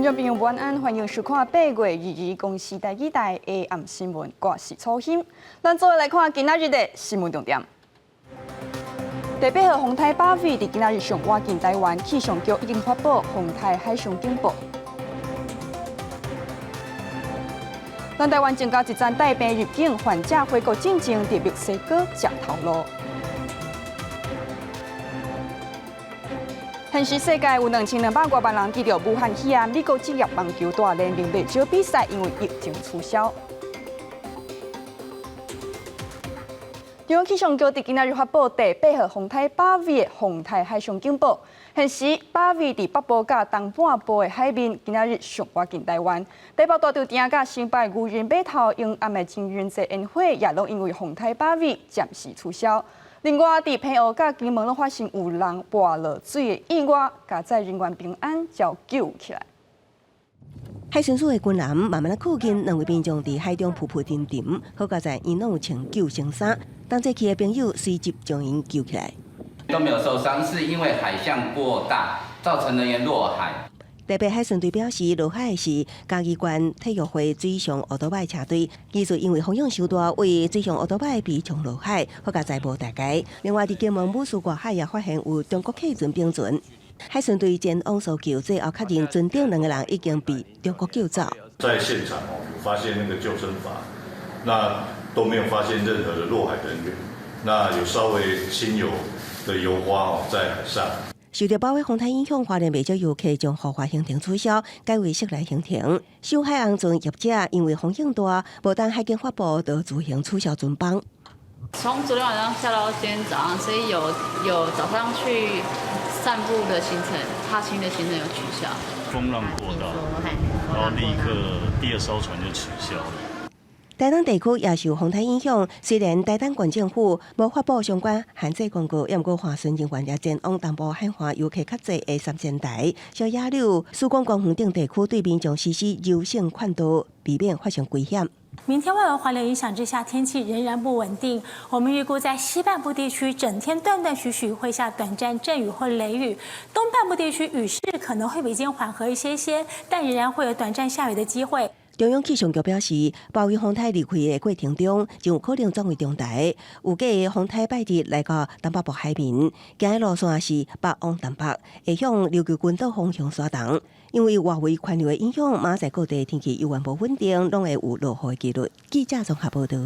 众朋友晚安，欢迎收看8月22公司第2台的暗新闻，我是楚欣。咱做来看今仔日的新闻重点。第8号风台8尾伫今仔日上划进台湾，气象局已经发布风台海上警报。咱台湾增加一站带病入境患者回国进前，伫墨西哥接头路。现时世界有2200多万人记着武汉肺炎，美国职业棒球大联盟袂少比赛因为疫情取消。中央气象局伫今仔日发布第8号风台8尾的风台海上警报。现时8尾伫北部甲东半部的海面，今仔日上划进台湾。台北大稻埕甲新北渔人码头永暗的情人节宴会，也拢因为风台8尾暂时取消。另外，伫澎湖甲金门拢发生有人泼落水的意外，加载人员平安遭救起来。海巡署的军人慢慢的靠近，2位民众伫海中扑扑沉沉，好在在因拢有穿救生衫，同齐去的朋友随即将因救起来。都没有受伤，是因为海象过大，造成人员落海。台北海巡队表示，落海时，嘉义县体育会水上奥多摆车队技术因为风浪伤大，为水上奥多摆被冲落海，好在在无大解。另外，伫金门武术外海也发现有中国客船并船。海巡队前往搜救，最后确认船顶2个人已经被中国救走。在现场有发现那个救生筏，那都没有发现任何的落海人员，那有稍微轻有的油花在海上。受到暴雨风台影响，花莲未少游客将豪华行程取消，改为室内行程。秀海岸船业者因为风险大，无当海警发布，就自行取消船帮。从昨天晚上下到今天早上，所以有早上去散步的行程、踏青的行程有取消。风浪过大，然后立刻第2艘船就取消了。台东地区也受风台影响，虽然台东县政府无发布相关限制公告，也毋过划船人员也前往东部海岸游客较侪的三仙台、小野柳、曙光公园等地区对民众实施柔性劝导，避免发生危险。明天外围环流影响之下，天气仍然不稳定。我们预估在西半部地区整天断断续续会下短暂阵雨或雷雨，东半部地区雨势可能会比今天缓和一些，但仍然会有短暂下雨的机会。中央气象局表示，暴雨风台离开的过程中，就有可能转为中台。有计风台拜日来到东北部海面，行的路线是北往东北，会向琉球群岛方向刷动。因为外围环流的影响，马赛各地天气犹原不稳定，拢会有落雨的几率。记者综合报道。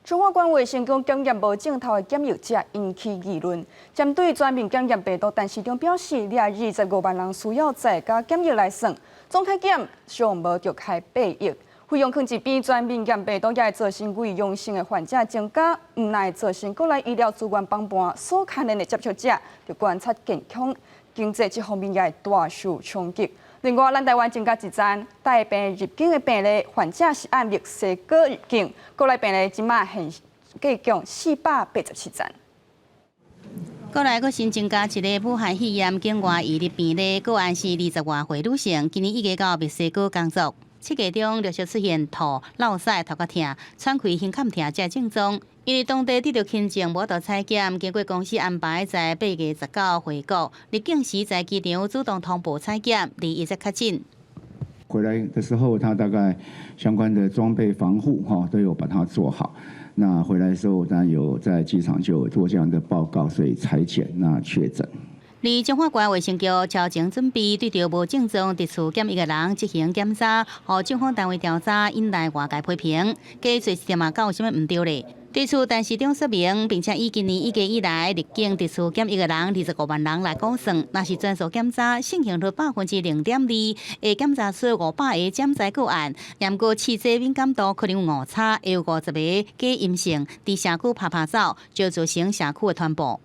中华关卫生局检验无正头的检疫者引起议论。针对全面检验病毒，但市长表示，25万人需要再加检疫来算。总体检尚无着开8亿，费用放一边，全面检病毒也会造成为阳性的患者增加，毋但造成国内医疗资源崩盘，所可能的接触者就观察健康、经济这方面也会大受冲击。另外，咱台湾增加一站带病入境的病例，患者是按墨西哥入境，国内病例即马现计共487站。国内阁新增加一个武汉肺炎境外移入病例，个案是20外岁女性，今年已经到墨西哥工作。7月中陆续出现吐、落屎、头壳痛、喘气、胸坎痛这症状。因为当地得到轻症，无得采检，经过公司安排，在8月19回国。入境时在机场主动通报采检，离一直确诊。回来的时候，他大概相关的装备防护都有把它做好。那回来的时候，当然有在机场就有做这样的报告，所以采检那确诊。而中华关卫生局超前准备，对着无症状直处检疫的人进行检查，予政府单位调查，引来外界批评。加做система嘛，有啥物唔对咧？对此，陈市长说明，并且以今年1月以来入境直处检疫的人25万人来估算，若是全数检查，盛行率0.2%，会检查出500个潜在个案。不过试剂敏感度可能有误差，会有50个假阴性，伫社区拍走，就造成社区的传播。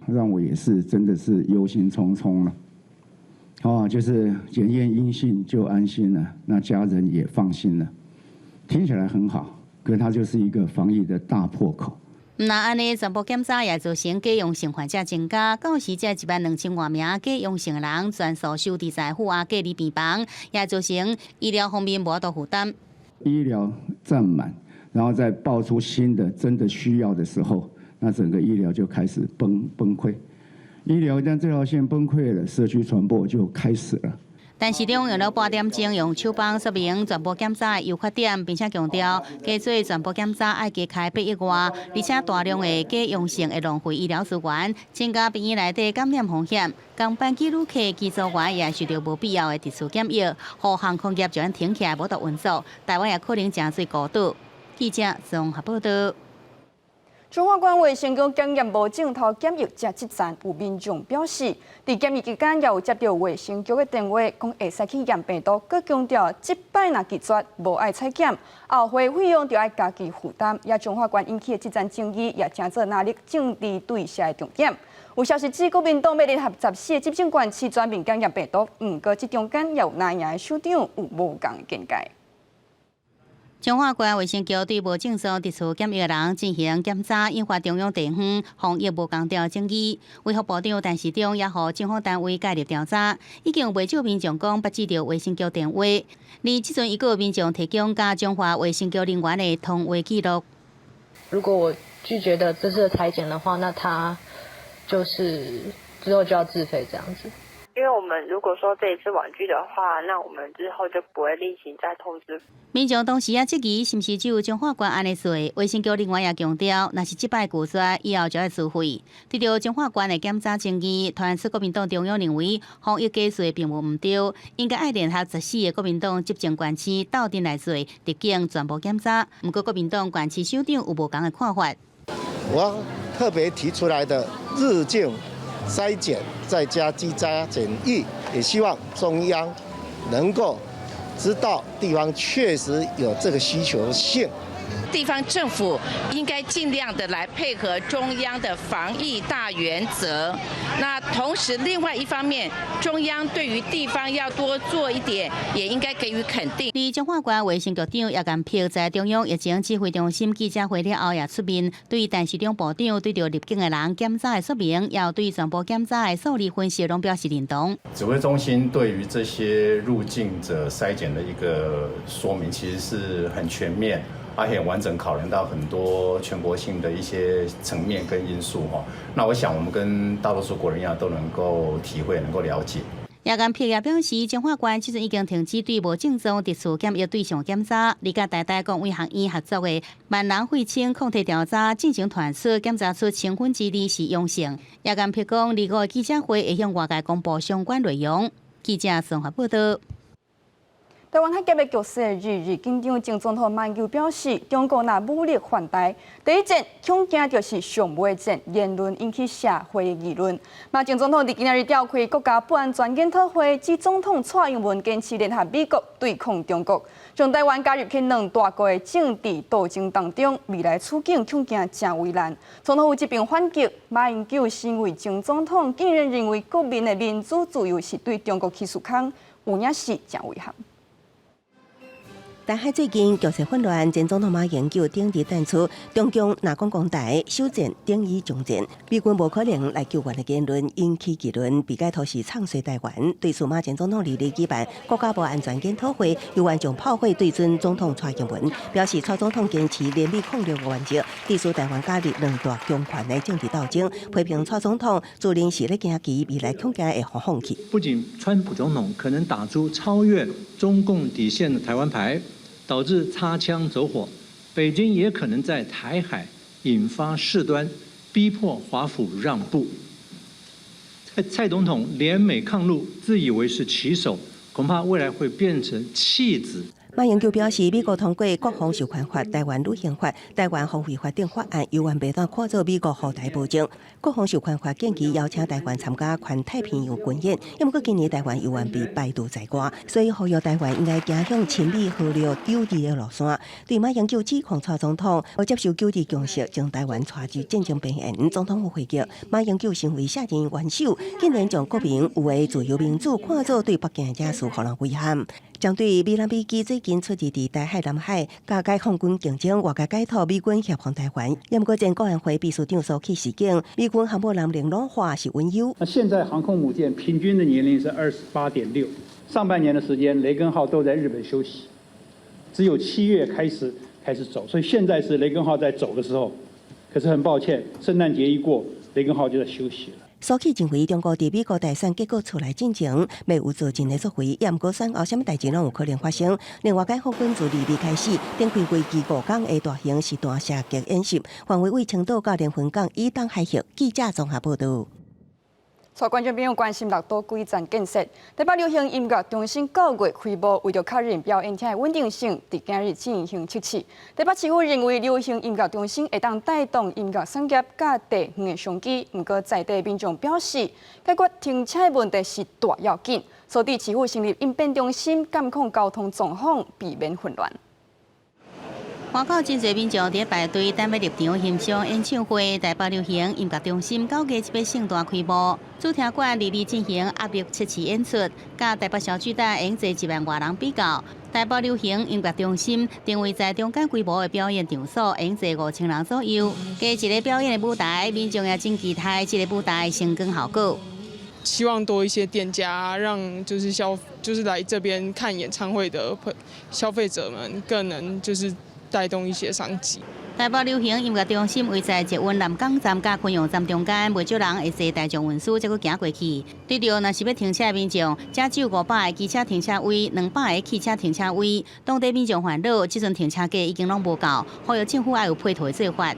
让我也是真的是忧心忡忡了，就是检验阴性就安心了，那家人也放心了，听起来很好，可它就是一个防疫的大破口。那安尼全部检查也造成假阳性患者增加，到时这12000多名假阳性的人全数收伫在户外隔离病房，也造成医疗方面无多负担。医疗占满，然后再爆出新的真的需要的时候。那整个医疗就开始崩溃，医疗一旦这条线崩溃了，社区传播就开始了。但市长用了8点钟用手帮说明全部检查的优缺点，并且强调加做全部检查要加开8亿外，而且大量的假阳性会浪费医疗资源，增加病院内底感染风险。公班机旅客、机组员也受到无必要的特殊检疫，互航空业就按停起来无得运作，台湾也可能真侪孤岛。记者综合报道。中华关卫生局检验部镜头检疫者这站有民众表示，在检疫期间也有接到卫生局的电话，讲会使去验病毒，佮强调这摆若拒绝无爱采检，后回费用就要家己负担。也中华关引起的这站争议，也成做哪里政治对下的重点。有消息指，国民党要联合14个执政县市全面检验病毒，不过这中间也有哪样的首长有无同的见解。中华关卫生局对无正常特殊检疫的人进行检查，引发中央地方防疫无同调争议。卫福部长陈时中也予政府单位介入调查，已经有不少民众讲捌接到卫生局电话，而即阵已有民众提供甲中华卫生局人员的通话记录。如果我拒绝的这次的采检的话，那他就是之后就要自费这样子。因为我们如果说这一次婉拒的话，那我们之后就不会另行再通知。民众当时也质疑是毋是只有中华关安尼做，卫生局人员也强调，若是即摆拒绝，以后就要自费。对着中华关的检查争议，团出国民党中央认为防疫假说并无毋对，应该爱联合14个国民党执政县市斗阵来做入境全部检查。不过国民党县市首长有无同的看法。我特别提出来的日境筛检再加居家检疫，也希望中央能够知道地方确实有这个需求性。地方政府应该尽量的来配合中央的防疫大原则。那同时，另外一方面，中央对于地方要多做一点，也应该给予肯定。而中华关卫生局长叶元碧在中央疫情指挥中心记者会了后，也出面对陈时中部长对着入境的人检查的说明，也有对全部检查的数字分析拢表示认同。指挥中心对于这些入境者筛检的一个说明，其实是很全面。而且完整考量到很多全国性的一些层面跟因素哈，那我想我们跟大多数国人一样都能够体会、能够了解。叶元碧也表示，中华关即阵已经停止对无正常特殊检疫对象检查，而甲台大公卫学院合作的万人血清抗体调查进行团出检查出2%是阳性。叶元碧讲，25个记者会会向外界公布相关内容。记者综合报道。台湾海峡的局势日紧张，前总统马英九表示，中国若武力犯台，第一战恐惊就是上尾战，言论引起社会议论。马前总统伫今日召开国家不安全检讨会，指总统蔡英文坚持联合美国对抗中国，将台湾加入去两大国的政治斗争当中，未来处境恐惊真为难。总统有这边反击，马英九身为前总统，竟然认为国民的民主自由是对中国起诉空，有影是真危险。台海最近局势混乱，前总统马英九顶日弹出中共若讲攻台，首战等于终战，美军无可能来救援的言论引起议论，被解读是唱衰台湾。对此，马前总统2日举办国家无安全检讨会，有员将炮火对准总统蔡英文，表示蔡总统坚持联美抗中的原则，提出台湾加入两大强权的政治斗争，批评蔡总统自认是咧惊奇未来恐惊会放弃。不仅川普总统可能打出超越中共底线的台湾牌，导致擦枪走火，北京也可能在台海引发事端，逼迫华府让步。蔡总统联美抗陆，自以为是旗手，恐怕未来会变成弃子。马英九表示，美国通过国防授权法、台湾旅行法、台湾防卫法等法案，有关袂当看作美国护台保证。国防授权法建议邀请台湾参加环太平洋军演，也不过今年台湾有缘被摆渡在外，所以呼吁台湾应该走向亲美合流友谊的路线。对马英九指控蔡总统无接受九二共识，将台湾带入战争边缘，总统府回击马英九身为下任元首，竟然将国民有的自由民主看作对北京的假事，互人遗憾。将对美兰飞机最近出现伫台海、南海，甲解放军竞争，外加解脱美军协防台湾。也不过前国安会秘书长苏起示警，美军航母能力老化是温忧。那现在航空母舰平均的年龄是28.6，上半年的时间雷根号都在日本休息，只有7月开始走，所以现在是雷根号在走的时候。可是很抱歉，圣诞节一过，雷根号就在休息了。所起认为中国伫美国大选结果出来进前，要有做尽的作为，也毋过选后什么代志拢有可能发生。另外，解放军自2日开始展开为期5天的大型实弹射击演习，范围为青岛到连云港以东海峡。记者综合报道。所观众朋友关心6都规站建设，台北流行音乐中心9月开幕，为着确认表演厅的稳定性，伫今日进行测试。台北市府认为流行音乐中心会当带动音乐产业甲地方的商机，不过在地民众表示，解决停车的问题是大要紧，所以市府成立应变中心，监控交通状况，避免混乱。外口真侪民众伫排队等要入场欣赏演唱会。台北流行音乐中心9月1日盛大开幕，主题馆2日进行压力测试演出，甲台北小巨蛋用坐1万外人比较。台北流行音乐中心定位在中间规模的表演场所，用坐5000人左右。加一个表演的舞台，民众也真期待这个舞台成功效果。希望多一些店家，让就是来这边看演唱会的消费者们更能带动一些商机。台北流行音乐中心位在捷运南港站甲昆阳站中间，袂少人会坐大众运输才去行过去。对着若是要停车的民众，只有500个机车停车位、200个汽车停车位。当地民众烦恼，这阵停车价已经拢无够，呼吁政府要有配套的做法。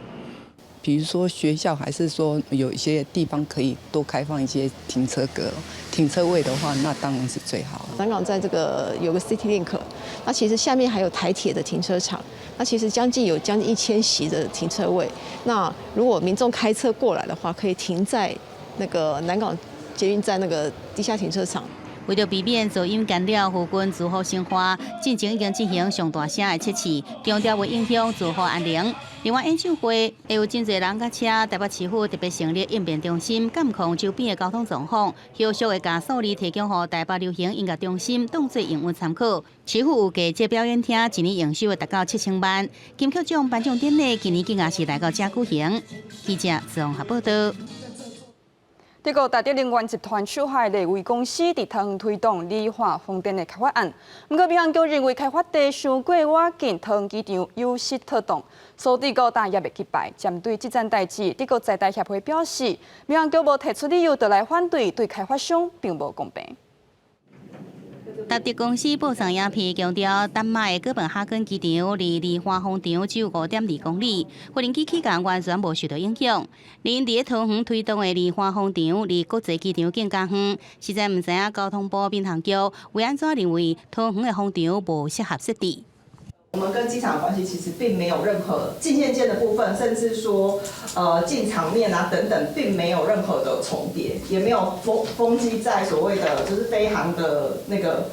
比如说学校，还是说有一些地方可以多开放一些停车格、停车位的话，那当然是最好。南港在这个有个 City Link， 那其实下面还有台铁的停车场，那其实有将近1000席的停车位。那如果民众开车过来的话，可以停在那个南港捷运站那个地下停车场。为了避免噪音干扰附近住户生活，进前已经进行上大声的测试，强调袂影响住户安宁。另外，演唱会会有真侪人甲车，台北市府特别成立应变中心，监控周边的交通状况，后续会加数字提供予台北流行音乐中心当作营运参考。市府有价这表演厅一年营收会达到7000万。金曲奖颁奖典礼今年竟也是来到这举行。记者综合报道。德国大德能源集团手下的内位公司伫桃推动理化风电的开发案，不过民航局认为开发地伤过瓦近桃园机场有失妥当，所以高大也未击败。针对这件代志，德国在台协会表示，民航局无提出理由就来反对，对开发商并无公平。达德公司报上影片强调，丹麦的哥本哈根机场离离化风场只有5.2公里，无人机起降完全无受到影响。因伫桃园推动的离化风场离国际机场更加远，实在唔知影交通部民航局为安怎认为桃园的风场无适合设置。我们跟机场的关系其实并没有任何进线间的部分，甚至说进场面啊等等，并没有任何的重叠，也没有风机在所谓的就是飞航的那个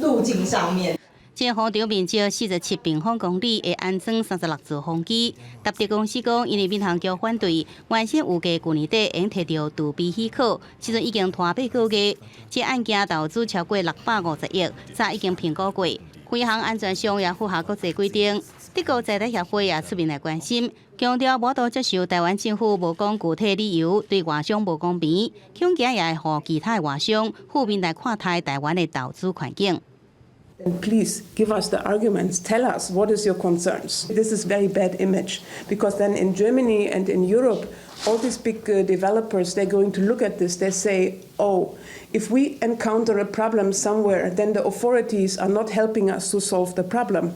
路径上面。这个风场面积47平方公里，会安装36座风机。达德公司讲，因为民航局反对，原先预计去年底已经摕到杜比许可，现在已经拖8个月。这案件投资超过650亿，早已经评估过。飞航安全上也符合国际规定。德国在台协会也出面来关心，强调无度接受台湾政府无讲具体理由，对外商无公平，恐惊也会予其他的外商负面来看待台湾的投资环境。Please give us the arguments. Tell us what is your concerns. This is very bad image because then in Germany and in Europe, all these big developers, they're going to look at this. They say, oh, if we encounter a problem somewhere, then the authorities are not helping us to solve the problem.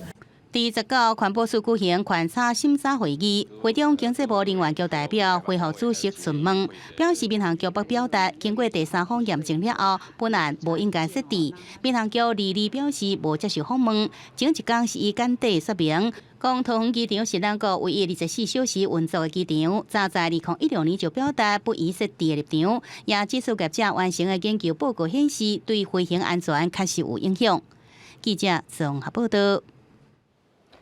第19环保署举行观察审查会议，会中经济部能源局代表会后主席询问，表示民航局不表达经过第三方验证了后，本案无应该设置。民航局2日表示无接受访问，前一天是以简短说明，讲桃园机场是咱国唯一24小时运作的机场，早在2016年就表达不宜设置的立场，也指出业者完成的研究报告显示，对飞行安全确实有影响。记者综合报道。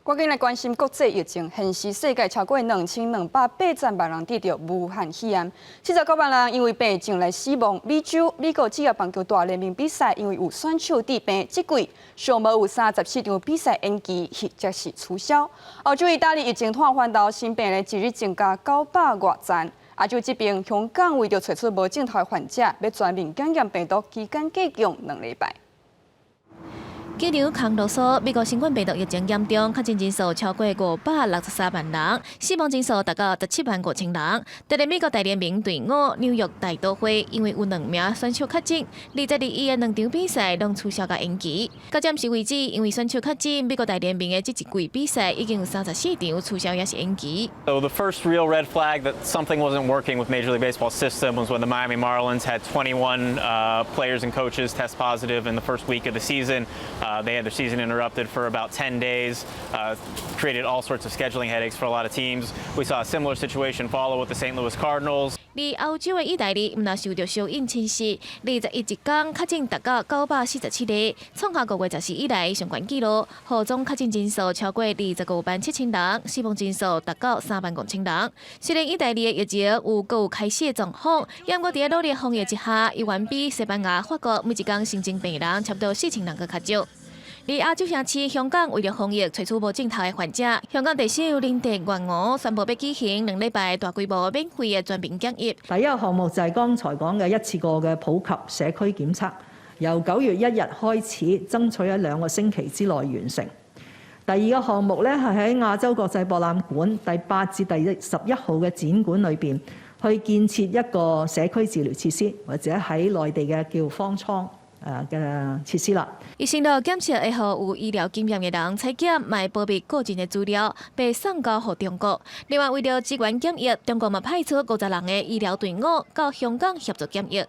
赶紧来关心国际疫情，现时世界超过2280万人得到武汉肺炎，49万人因为病症来死亡。美国职业棒球大联盟比赛因为有选手治病，这季尚无有34场比赛延期或者是取消。欧洲意大利疫情拖翻到新病例一日增加900多宗。亚洲这边，香港为着找出无症头的患者，要全面检验病毒，期间隔离2礼拜。机场康罗索，美国新冠病毒疫情严重，确诊人数超过563万人，死亡人数达到17万5千人。但係美國大聯盟隊伍紐約大都會因為有2名選手確診，22嘅2場比賽攏取消甲延期。到暫時為止，因為選手確診，美國大聯盟嘅這一季比賽已經有34場取消也是延期。So the first real red flag that something wasn't working with Major League Baseball's system was when the Miami Marlins had 21 players and coaches test positive in the first week of the season. They had their season interrupted for about 10 days, created all sorts of scheduling headaches for a lot of teams. We saw a similar situation follow with the St. Louis Cardinals. 而歐洲嘅意大利唔但受到小陰侵襲，21天確診達到947例，創下5月14以來上懸紀錄。河中確診人數超過25萬7千人，死亡人數達到3萬5千人。雖然意大利嘅疫情有開始嘅狀況，不過喺努力防疫之下，依然比西班牙、法國每一天新增病人差不多4000人較少。而亞洲城市香港為了防疫，採取無症頭嘅患者，香港地首林鄭月娥宣布要舉行2禮拜大規模免費嘅全民檢疫。第一個項目就係剛才講嘅一次過嘅普及社區檢測，由9月1日開始，爭取喺2個星期之內完成。第二個項目咧係喺亞洲國際博覽館第8至第11號嘅展館裏邊，去建設一個社區治療設施，或者喺內地嘅叫方艙嘅設施啦。而先到檢測以後有醫療經驗嘅人採檢，賣保密個人嘅資料，被送交予中國。另外為了支援檢疫，中國嘛派出50人嘅醫療隊伍到香港協助檢疫。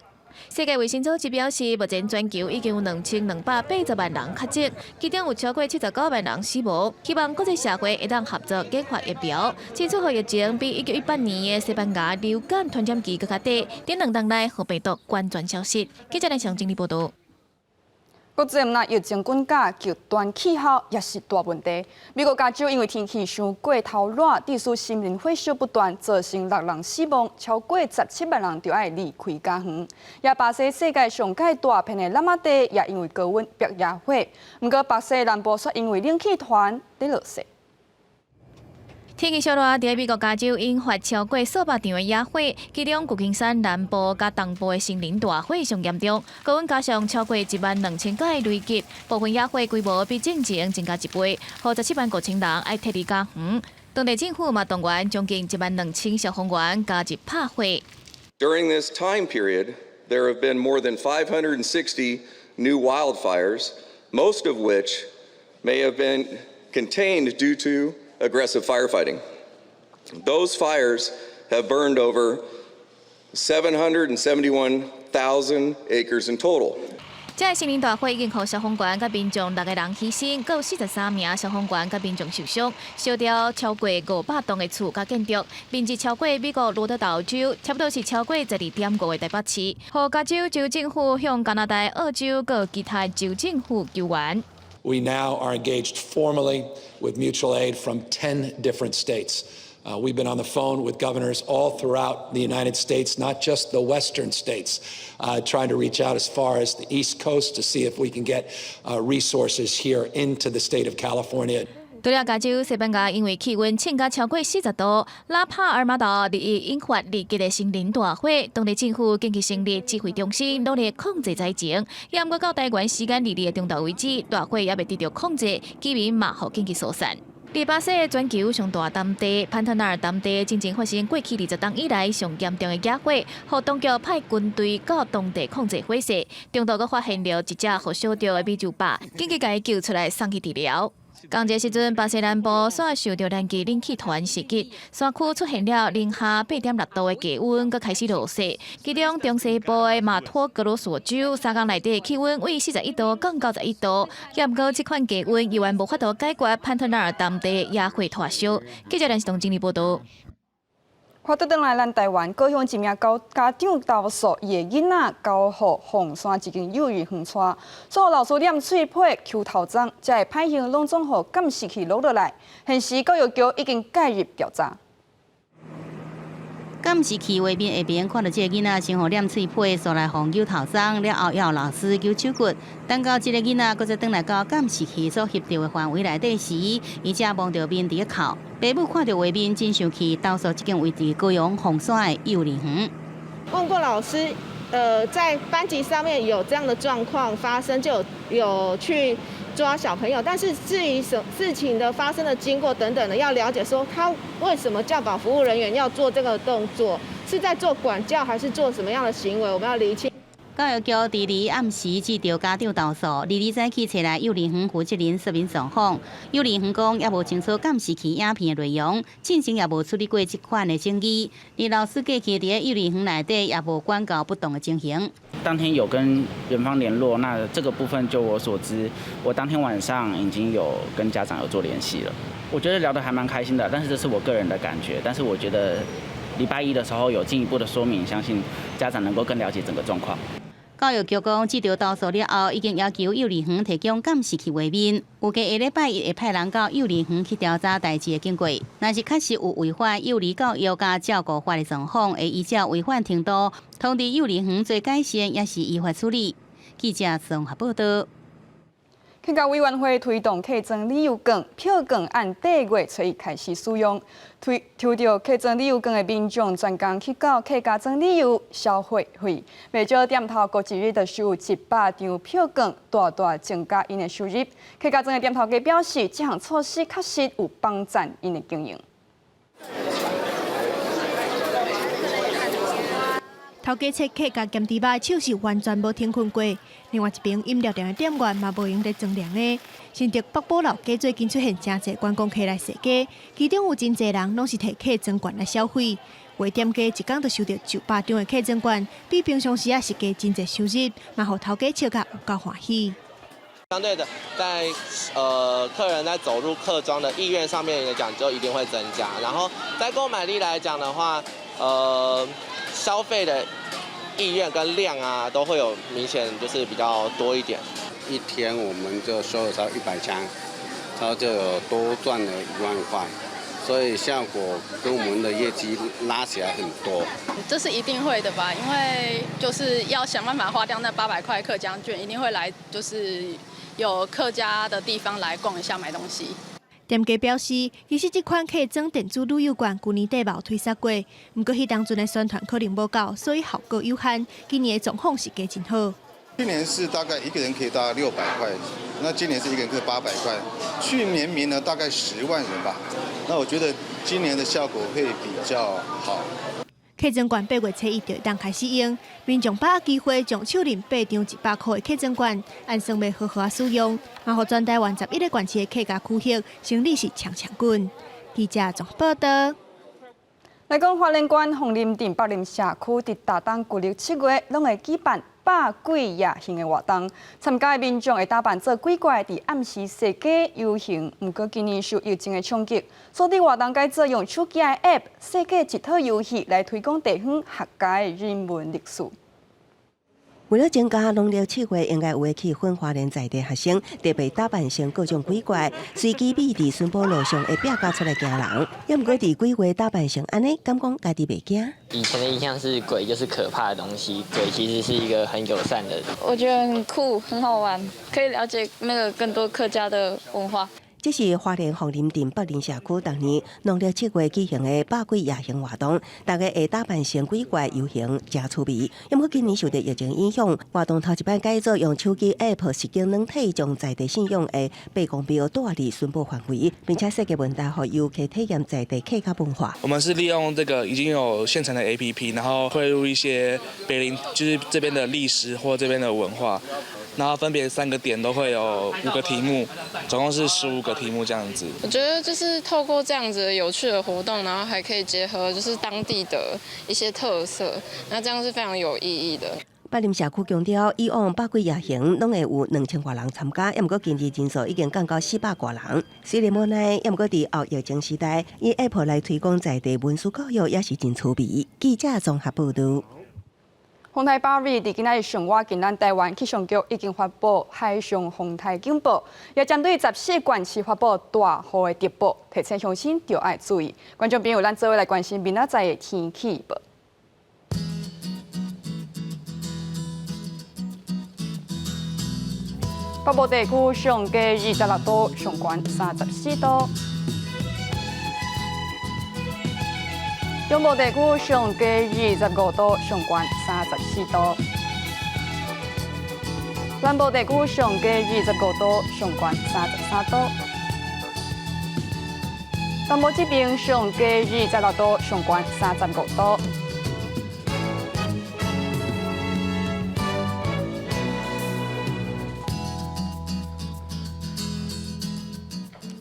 世界衛生組織表示，目前全球已經有2280萬人確診，其中有超過79萬人死亡。希望國際社會會當合作研發疫苗，爭取予疫情比1918年嘅西班牙流感傳染期更加低，在2天內予病毒完全消失。記者梁經理報道。國際唔疫情滾價，極端氣候也是大問題。美國加州因為天氣傷過頭熱，地區森林火燒不斷，造成6人死亡，超過17萬人就要離開家園。也巴西世界上界大片的拉馬地也因為高溫白野火，不過巴西南部卻因為冷氣團在落雪。天氣小熱，喺美國加州引發超過數百場嘅野火，其中舊金山南部加東部嘅森林大火上嚴重，高溫加上超過12000架嘅雷擊，部分野火規模比之前增加1倍，57萬5千人要脫離家園。當地政府嘛動員將近12000消防員加入拍火。During this time period, there have been more than 560 new wildfires, most of which may have been contained due to aggressive firefighting. Those fires have burned over 771,000 acres in total. 這個森林大火已經讓消防員甲民眾6個人犧牲，還有43名消防員甲民眾受傷，燒掉超過500棟嘅厝甲建築，面積超過美國羅德島州，差不多是超過12.5個台北市。和加州州政府向加拿大、澳洲和其他州政府救援。We now are engaged formally with mutual aid from 10 different states. We've been on the phone with governors all throughout the United States, not just the western states, trying to reach out as far as the East Coast to see if we can get resources here into the state of California. 除了加州、西班牙因為氣溫升到超過40度，拉帕爾馬島日益引發立即嘅森林大火，當地政府緊急成立指揮中心，努力控制災情。也毋過到台灣時間2日嘅中晝為止，大火也未得到控制，居民嘛互緊急疏散。第巴西嘅全球上大淡地潘特納爾淡地，真正發生過去20天以來上嚴重嘅野火，互當局派軍隊到當地控制火勢。中途閣發現了一隻互燒着嘅美洲豹，緊急甲伊救出來送去治療。同一時陣，巴西南部煞受到連日冷氣團襲擊，山區出現了零下8.6度嘅低溫，佮開始落雪。其中中西部嘅馬托格羅索州3天內底氣溫為41度降到91度，也毋過這款低溫依然無法度解決潘特納爾淡地野火拖燒。記者梁士東經理報道。看倒轉來，咱台灣高雄一名家長投訴，伊個囡仔交予鳳山一間幼兒園帶，所以老師念喙皮、抽頭髒，才會歹行攏總予監視器錄落來。現時教育局已經介入調查。監視器畫面下邊看到這個囡仔先互念喙皮，所來互揪頭髒，了後要老師揪手骨。等到這個囡仔佫再轉來到監視器所翕到的範圍內底時，伊才望到面佇個哭。爸母看到畫面真生氣，投訴這間位置高雄鳳山的幼兒園。問過老師，在班級上面有這樣的狀況發生，就有去抓小朋友，但是至于事情的发生的经过等等的，要了解说他为什么教保服务人员要做这个动作，是在做管教还是做什么样的行为，我们要厘清。教育局伫哩暗时接到家长投诉，22早起找来幼儿园负责人说明状况。幼儿园讲也无清楚监视器影片的内容，进前也无处理过这款的争议。而老师过去伫咧幼儿园内底也无管教不当的情形。当天有跟园方联络，那这个部分就我所知，我当天晚上已经有跟家长有做联系了。我觉得聊得还蛮开心的，但是这是我个人的感觉。但是我觉得礼拜一的时候有进一步的说明，相信家长能够更了解整个状况。教育局讲，接到投诉了后，已经要求幼儿园提供监视器画面，预计下礼拜一会派人到幼儿园去调查代志的经过。若是确实有违反幼儿教育甲照顾法的状况，会依照违反程度通知幼儿园做改善，也是依法处理。记者综合报道。客家委员会推动客庄旅游券，票券按第月初一开始使用。抽到客庄旅游券的民众，专工去到客家庄旅游消费会，每少点头过一日就收有100张票券，大大增加因的收入。客家庄的点头家表示，这项措施确实有帮助因的经营。头家切客家咸猪肉手是完全无停困过，另外一边饮料店的店员嘛无用在装凉的。新竹北部老街最近出现真侪观光客来踅街，其中有真侪人拢是摕客庄券来消费。卖店家一天就收到900张的客庄券，比平常时是加真侪收入，嘛互头家笑甲有够欢喜。相对的，在客人在走入客庄的意愿上面来讲，就一定会增加。然后在购买力来讲的话，消费的意愿跟量啊，都会有明显就是比较多一点。一天我们就收了超100枪，然后就有多赚了1万块，所以效果跟我们的业绩拉起来很多。这是一定会的吧，因为就是要想办法花掉那800块客家券，一定会来就是有客家的地方来逛一下买东西。店家表示，其实这款客庄电子旅游券去年底冇推出过，不过迄当阵的宣传可能无够，所以效果有限。今年的状况是加真好。去年是大概一个人可以大概600块，那今年是一个人可以800块。去年名额大概10万人吧，那我觉得今年的效果会比较好。客庄券8月初1就当开始用，民众把握机会将手领8张100块的客庄券按算袂好好使用，嘛互全台湾11个县市的客家区域生意是强滚。记者综合报道。来讲，花莲县凤林镇北林社区伫大东旧历7月，拢会举办百鬼夜行的活动，参加的民众会打扮做鬼怪，伫暗时踅街游行。不过今年受疫情的冲击，所以活动改做用手机的 App 设计一套游戏来推广地方客家的人文历史。为了增加农历7月应该有的气氛，花莲在地学生特别打扮成各种鬼怪，随机比伫顺波路上会表家出来惊人。也毋过伫鬼月打扮成安尼，敢讲家己袂惊？以前的印象是鬼就是可怕的东西，鬼其实是一个很友善的人。我觉得很酷，很好玩，可以了解更多客家的文化。这是花莲凤林镇北林社区当年农历7月举行的百鬼夜行活动，大家会打扮成鬼怪游行，真趣味。因为今年受到疫情影响，活动头一摆改做用手机 App 实景软体，将在地信用的八公标带入顺波范围，并且设计问答予游客体验在地客家文化。我们是利用这个已经有现成的 APP， 然后汇入一些北林就是这边的历史或这边的文化。然后分别3个点都会有5个题目，总共是15个题目这样子。我觉得就是透过这样子有趣的活动，然后还可以结合就是当地的一些特色，那这样是非常有意义的。北林社区强调，以往百鬼夜行拢会有2000多人参加，也毋过今日人数已经降到400多人。虽然无奈，也毋过伫后疫情时代，以 App 来推广在地文书教育也是真趣味。记者综合报道。风台8日伫今仔日上午，近咱台湾气象局已经发布海上风台警报，也针对14县市发布大雨的特报，提醒乡亲着爱注意。观众朋友，咱做伙来关心明仔载的天气报。北部地区上加26度，上悬34度。中部地区上加25度，上悬34度。南部地区上加29度，上悬33度；东部这边上加26度，上悬35度。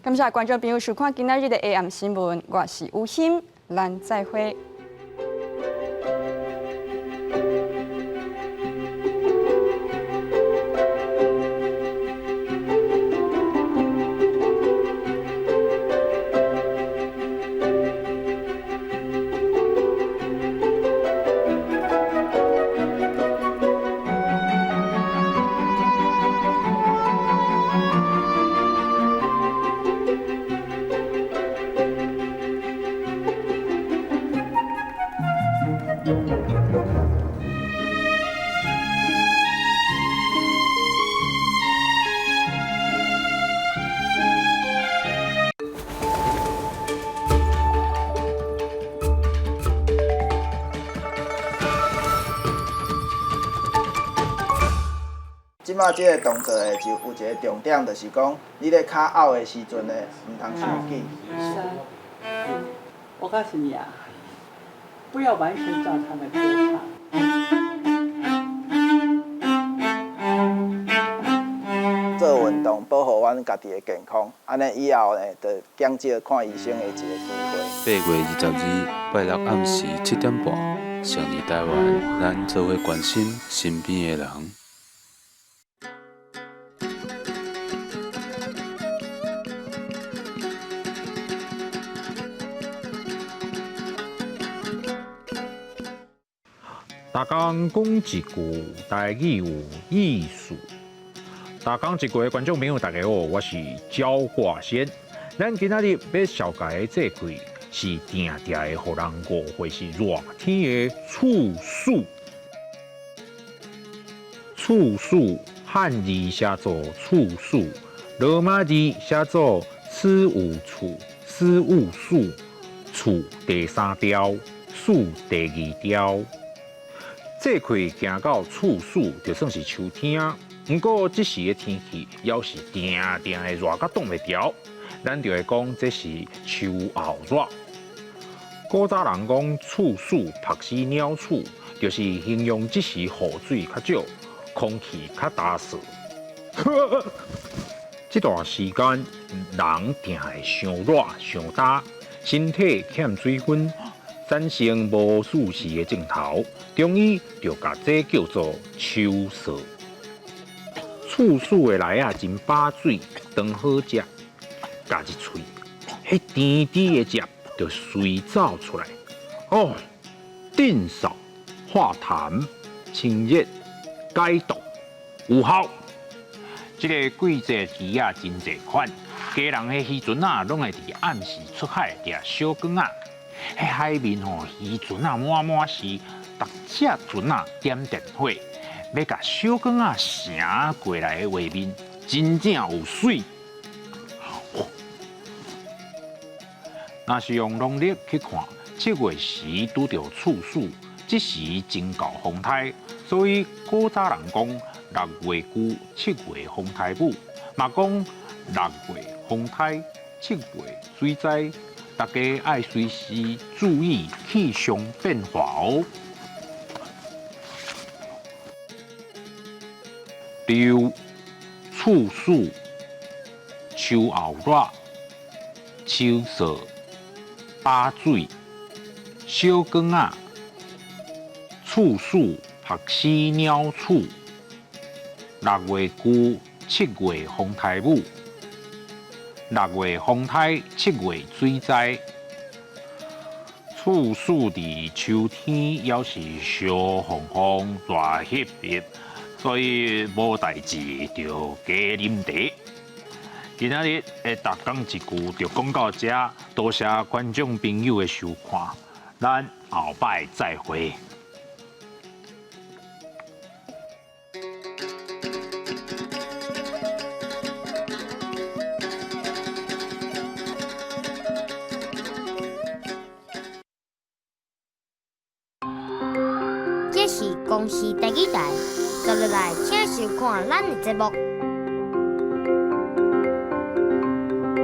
感谢观众朋友收看今仔日的 AM 新闻，我是吴昕，咱再会。即马即个动作的就有一个重点，就是讲你咧卡拗的时阵呢，唔通伤紧。我告诉你啊，不要完全照他们歌唱。做运动保护阮家己的健康，安尼以后呢，就减少看医生的一个机会。8月22拜六暗时7点半，上日台湾，咱做伙关心身边的人。大家讲一句台语有意思。大家一个观众朋友，大家好，我是焦化先。咱今仔日要小解这句是定定的，互人误会是热天的处暑。处暑汉字写作处暑，罗马字写作此无处，思无暑，处第3条，暑第2条。这季行到处暑，就算是秋天。不过这时的天气要是定定的热甲挡袂牢，咱就会讲这是秋后热。古早人讲处暑拍死鸟鼠，就是形容这时雨水较少，空气较干燥。这段时间人定会伤热伤干，身体欠水分。产生无舒适的症头，中医就把这叫做秋燥。处暑的来啊，真把水，当好食，夹一喙，迄甜甜的汁就随走出来。哦，镇燥、化痰、清热、解毒，有效。这个季节鱼啊，真侪款。家人的时阵啊，拢会伫暗时出海钓小竿啊。喺海面吼，鱼船啊满满是，逐只船啊点电火，要甲小竿啊乘过来的画面，真正有水。若是用农历去看，7月时拄着处暑，这时真够风台，所以古早人讲6月久，7月风台舞，嘛讲6月风台，7月水灾。大家爱随时注意气象变化哦。六、处暑、秋后热、秋燥、把水、小竿啊、处暑拍死鸟鼠、6月久，7月风台舞。6月风台，7月水灾。处暑伫秋天，要是烧烘烘、热翕翕，所以无代志就加啉茶。今仔日的逐讲一句就讲到这，多谢观众朋友的收看，咱后摆再会。这是公视第一台接落来请收看咱的节目。